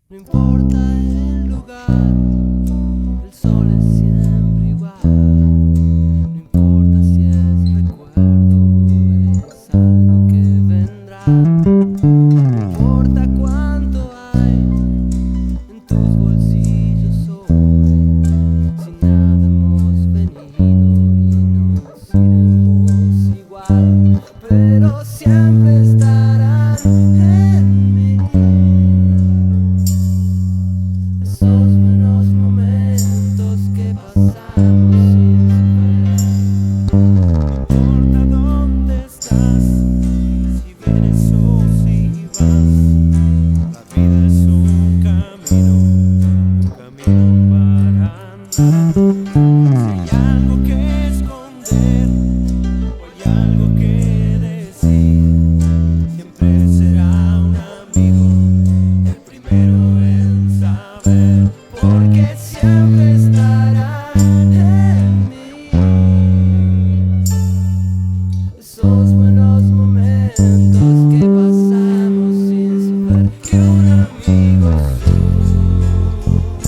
No importa el lugar, el sol es siempre igual. No importa si es recuerdo, es algo que vendrá. No importa cuánto hay en tus bolsillos hoy. Si nada hemos venido y nos iremos igual, pero siempre estarán en mí esos buenos momentos que pasamos sin saber. No importa dónde estás, si vienes o si vas, la vida es un camino para andar. Si hay algo que esconder o hay algo que decir, siempre será un amigo el primero en saber, porque siempre estará en mí esos buenos momentos que pasamos sin saber que un amigo es una luz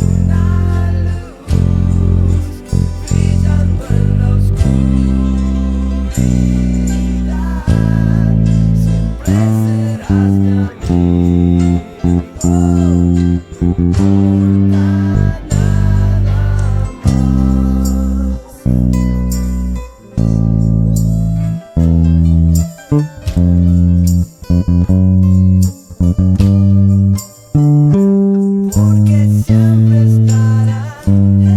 brillando en la oscuridad. Siempre serás mi amigo, no importa nada más, porque siempre estarás en mí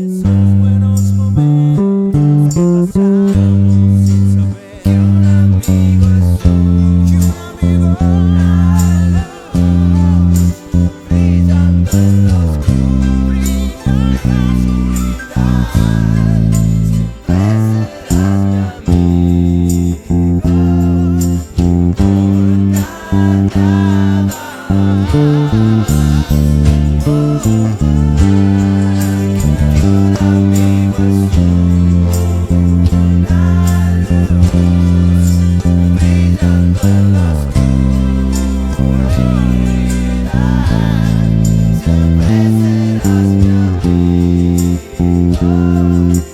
esos buenos momentos que pasamos sin saber que un amigo es una luz brillando en la oscuridad. Siempre serás mi amigo, no importa nada más.